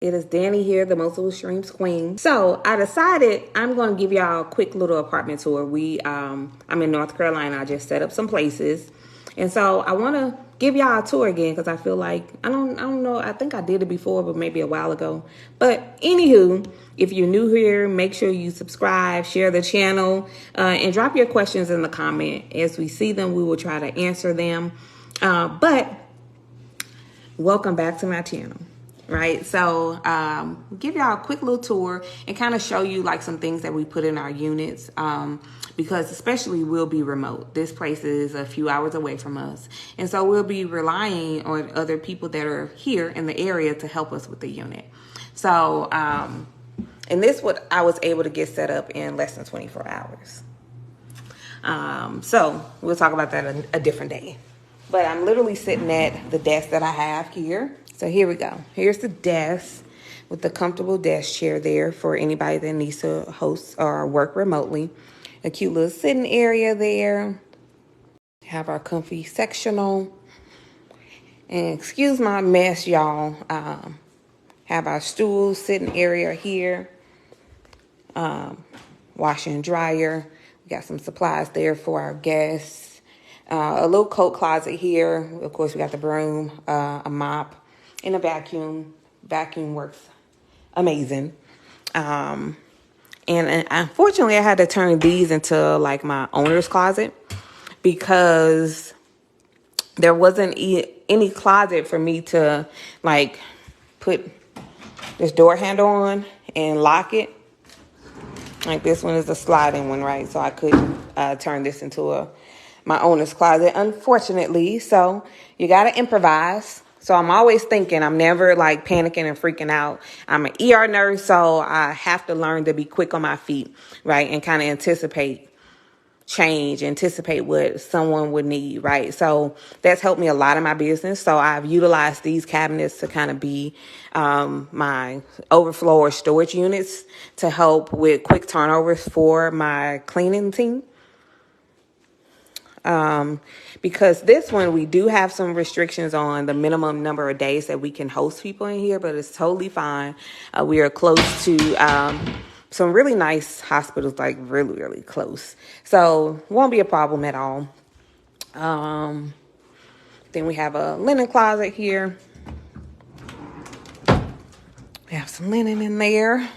It is Danny here, the Multiple Streams Queen. So I decided I'm going to give y'all a quick little apartment tour. I'm in North Carolina. I just set up some places. And so I want to give y'all a tour again because I feel like, I don't know, I think I did it before, but maybe a while ago. But anywho, if you're new here, make sure you subscribe, share the channel, and drop your questions in the comment. As we see them, we will try to answer them. But welcome back to my channel. Right, so give y'all a quick little tour and kind of show you like some things that we put in our units, because especially we'll be remote. This place is a few hours away from us, and so we'll be relying on other people that are here in the area to help us with the unit. So and this what I was able to get set up in less than 24 hours. So we'll talk about that a different day. But I'm literally sitting at the desk that I have here. So here we go. Here's the desk with the comfortable desk chair there for anybody that needs to host or work remotely. A cute little sitting area there. Have our comfy sectional. And excuse my mess, y'all. Have our stool sitting area here. Washer and dryer. We got some supplies there for our guests. A little coat closet here. Of course, we got the broom, a mop, and a vacuum. Vacuum works amazing. And unfortunately, I had to turn these into like my owner's closet because there wasn't any closet for me to like put this door handle on and lock it. Like this one is a sliding one, right? So I couldn't turn this into my owner's closet, unfortunately. So you got to improvise. So I'm always thinking, I'm never like panicking and freaking out. I'm an ER nurse, so I have to learn to be quick on my feet, right? And kind of anticipate change, anticipate what someone would need, right? So that's helped me a lot in my business. So I've utilized these cabinets to kind of be my overflow or storage units to help with quick turnovers for my cleaning team. Because this one, we do have some restrictions on the minimum number of days that we can host people in here, but it's totally fine. We are close to some really nice hospitals, like really, really close. So won't be a problem at all. Then we have a linen closet here. We have some linen in there.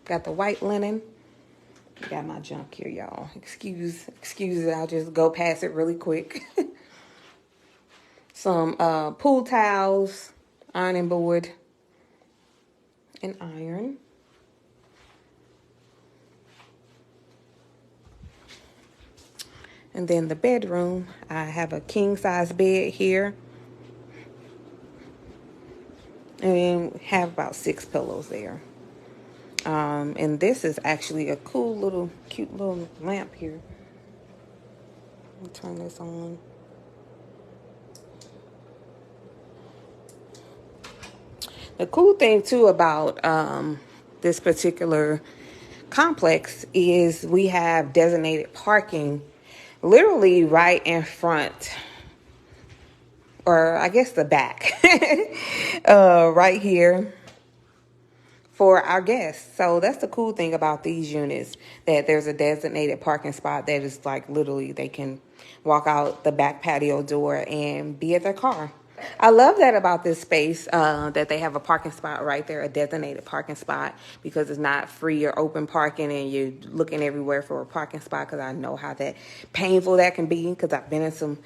Got the white linen. Got my junk here, y'all. Excuse it. I'll just go past it really quick. Some pool towels, ironing board, and iron. And then the bedroom, I have a king size bed here. And then have about 6 pillows there. And this is actually a cool little, cute little lamp here. Let me turn this on. The cool thing too about this particular complex is we have designated parking literally right in front, or I guess the back, right here for our guests. So that's the cool thing about these units, that there's a designated parking spot that is like literally they can walk out the back patio door and be at their car. I love that about this space, that they have a parking spot right there, a designated parking spot, because it's not free or open parking and you're looking everywhere for a parking spot, because I know how that painful that can be, because I've been in some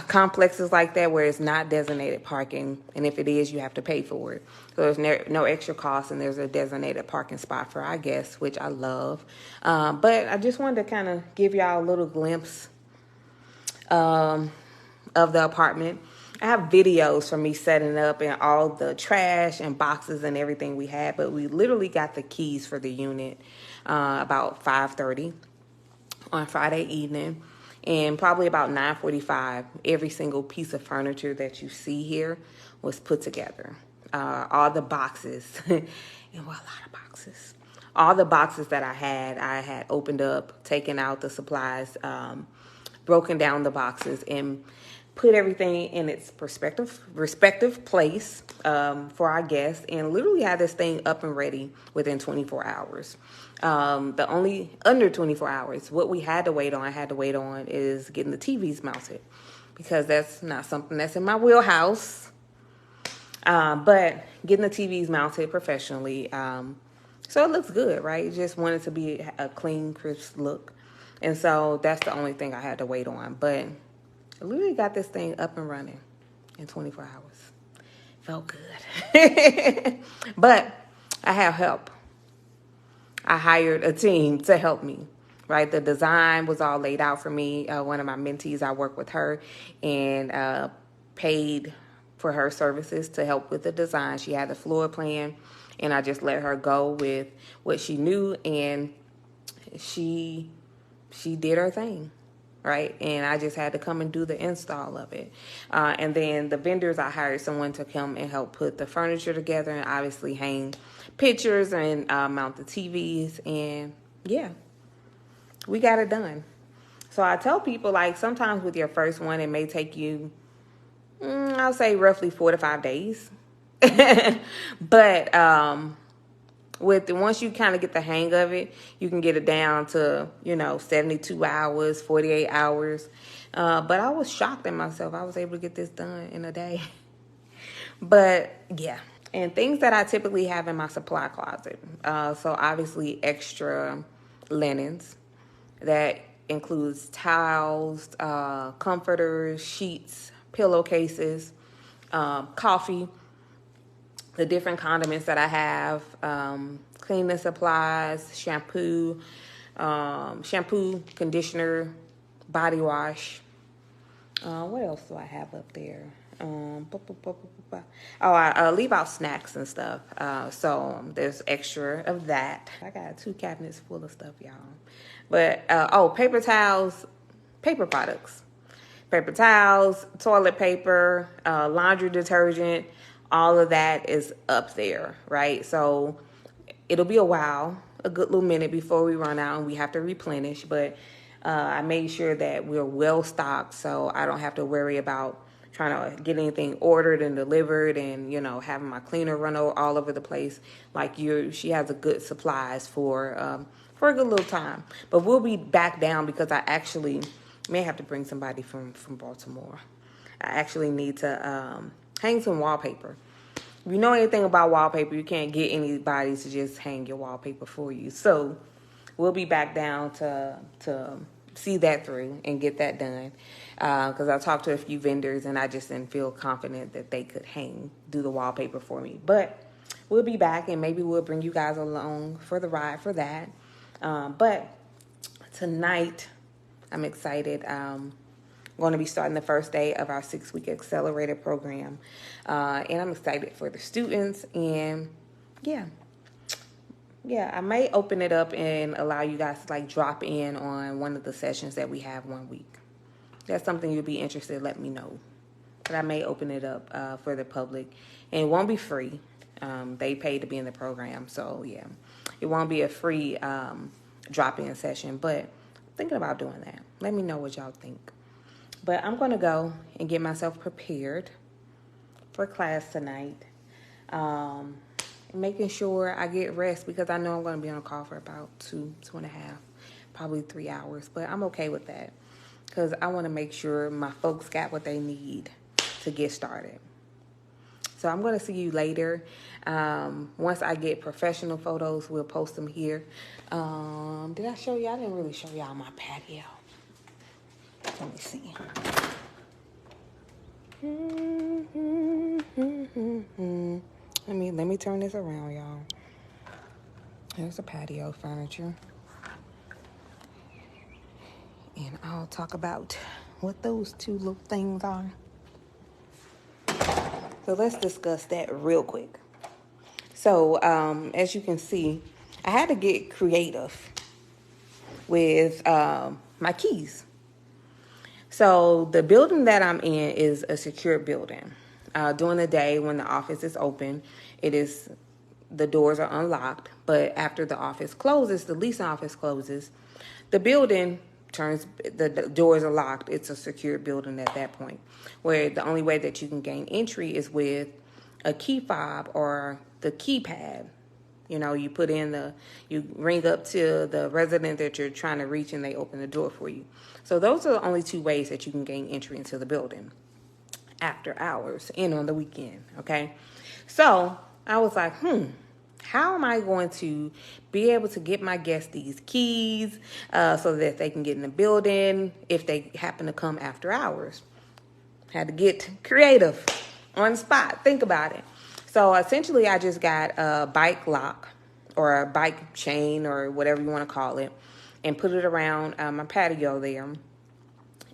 complexes like that where it's not designated parking, and if it is, you have to pay for it. So there's no extra cost, and there's a designated parking spot for our guests, which I love. But I just wanted to kind of give y'all a little glimpse of the apartment. I have videos from me setting up and all the trash and boxes and everything we had, but we literally got the keys for the unit about 5:30 on Friday evening. And probably about 9:45, every single piece of furniture that you see here was put together. All the boxes, and well, a lot of boxes. All the boxes that I had opened up, taken out the supplies, broken down the boxes, and put everything in its respective place for our guests, and literally have this thing up and ready within 24 hours. The only under 24 hours, what we had to wait on is getting the TVs mounted, because that's not something that's in my wheelhouse. But getting the TVs mounted professionally, so it looks good, right? Just wanted to be a clean, crisp look. And so that's the only thing I had to wait on. But I literally got this thing up and running in 24 hours. Felt good. But I have help. I hired a team to help me, right? The design was all laid out for me. One of my mentees, I worked with her and paid for her services to help with the design. She had the floor plan, and I just let her go with what she knew, and she did her thing, right? And I just had to come and do the install of it. And then the vendors, I hired someone to come and help put the furniture together and obviously hang pictures and mount the TVs. And yeah, we got it done. So I tell people, like, sometimes with your first one, it may take you, I'll say roughly 4 to 5 days. But once you kind of get the hang of it, you can get it down to 72 hours, 48 hours. But I was shocked at myself. I was able to get this done in a day. But yeah, and things that I typically have in my supply closet. So obviously extra linens. That includes towels, comforters, sheets, pillowcases, coffee, the different condiments that I have, cleaning supplies, shampoo, conditioner, body wash. What else do I have up there? I leave out snacks and stuff. So there's extra of that. I got 2 cabinets full of stuff, y'all. But, paper towels, paper products. Paper towels, toilet paper, laundry detergent, all of that is up there, right? So it'll be a while, a good little minute before we run out and we have to replenish. But I made sure that we're well stocked, so I don't have to worry about trying to get anything ordered and delivered and, having my cleaner run all over the place. She has a good supplies for a good little time. But we'll be back down because I actually may have to bring somebody from Baltimore. I actually need to hang some wallpaper. If you know anything about wallpaper, you can't get anybody to just hang your wallpaper for you. So we'll be back down to see that through and get that done. Because I talked to a few vendors and I just didn't feel confident that they could do the wallpaper for me. But we'll be back and maybe we'll bring you guys along for the ride for that. But tonight, I'm excited. I'm going to be starting the first day of our 6-week accelerated program. And I'm excited for the students. And yeah, I may open it up and allow you guys to drop in on one of the sessions that we have one week. If that's something you'd be interested, let me know. But I may open it up for the public. And it won't be free. They pay to be in the program. So yeah, it won't be a free drop-in session. But I'm thinking about doing that. Let me know what y'all think. But I'm going to go and get myself prepared for class tonight. Making sure I get rest because I know I'm going to be on a call for about 2.5, probably 3 hours. But I'm okay with that because I want to make sure my folks got what they need to get started. So I'm going to see you later. Once I get professional photos, we'll post them here. Did I show y'all? I didn't really show y'all my patio. Let me see. Let me turn this around, y'all. There's the patio furniture. And I'll talk about what those 2 little things are. So let's discuss that real quick. So as you can see, I had to get creative with my keys. So the building that I'm in is a secure building. During the day when the office is open, the doors are unlocked. But after the office closes, the leasing office closes, the building the doors are locked, it's a secure building at that point. Where the only way that you can gain entry is with a key fob or the keypad. You know, you ring up to the resident that you're trying to reach and they open the door for you. So those are the only two ways that you can gain entry into the building after hours and on the weekend, okay? So I was like, how am I going to be able to get my guests these keys so that they can get in the building if they happen to come after hours? Had to get creative on the spot. Think about it. So essentially, I just got a bike lock or a bike chain or whatever you want to call it and put it around my patio there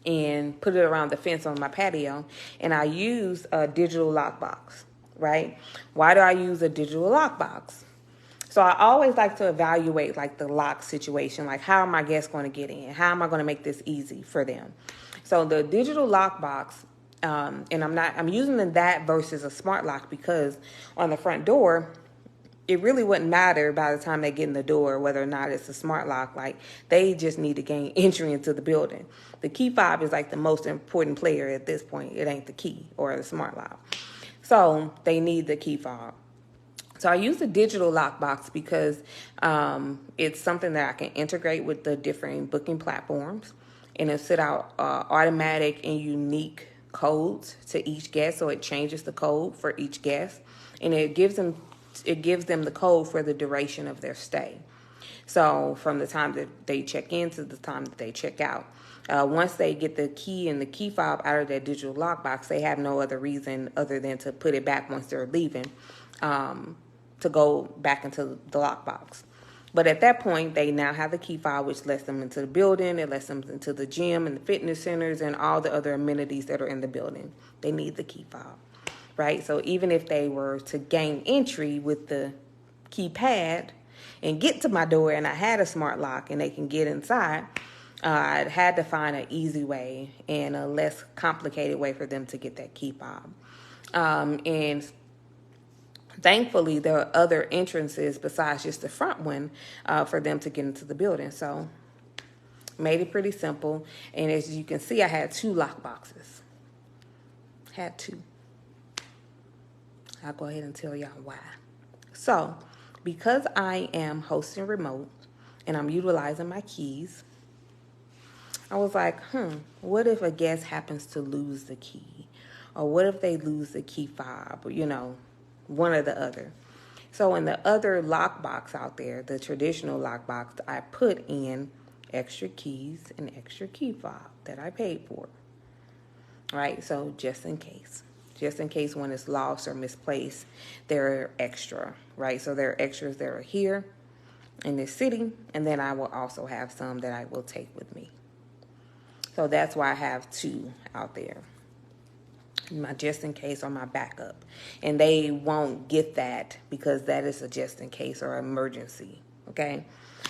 and put it around the fence on my patio. And I use a digital lockbox, right? Why do I use a digital lockbox? So I always like to evaluate like the lock situation, like how are my guests going to get in? How am I going to make this easy for them? So the digital lockbox, and I'm using that versus a smart lock because on the front door, it really wouldn't matter by the time they get in the door whether or not it's a smart lock. Like, they just need to gain entry into the building. The key fob is like the most important player at this point. It ain't the key or the smart lock. So they need the key fob. So I use the digital lockbox because it's something that I can integrate with the different booking platforms, and it'll set out automatic and unique codes to each guest. So it changes the code for each guest, and it gives them the code for the duration of their stay. So from the time that they check in to the time that they check out. Once they get the key and the key fob out of that digital lockbox, they have no other reason other than to put it back once they're leaving, to go back into the lockbox. But at that point, they now have the key fob, which lets them into the building. It lets them into the gym and the fitness centers and all the other amenities that are in the building. They need the key fob, right? So even if they were to gain entry with the keypad and get to my door and I had a smart lock and they can get inside, I'd had to find an easy way and a less complicated way for them to get that key fob. And thankfully, there are other entrances besides just the front one for them to get into the building. So made it pretty simple. And as you can see, I had 2 lock boxes. Had 2. I'll go ahead and tell y'all why. So because I am hosting remote and I'm utilizing my keys, I was like, what if a guest happens to lose the key? Or what if they lose the key fob? Or, one or the other. So in the other lockbox out there, the traditional lockbox, I put in extra keys and extra key fob that I paid for. Right? So just in case one is lost or misplaced, they're extra, right? So there are extras that are here in this city, and then I will also have some that I will take with me. So that's why I have 2 out there. My just in case or my backup. And they won't get that because that is a just in case or emergency. Okay?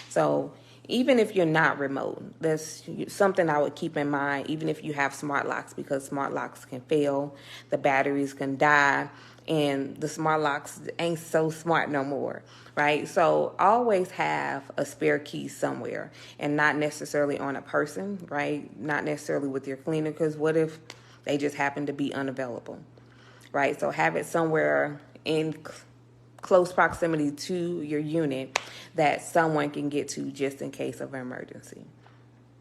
So even if you're not remote, that's something I would keep in mind, even if you have smart locks, because smart locks can fail, the batteries can die, and the smart locks ain't so smart no more, right? So always have a spare key somewhere, and not necessarily on a person, right? Not necessarily with your cleaner, because what if they just happen to be unavailable, right? So have it somewhere in close proximity to your unit that someone can get to just in case of an emergency.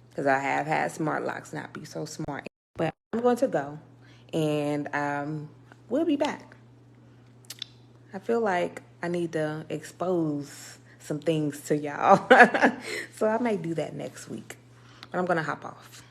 Because I have had smart locks not be so smart. But I'm going to go, and we'll be back. I feel like I need to expose some things to y'all. So I may do that next week. But I'm going to hop off.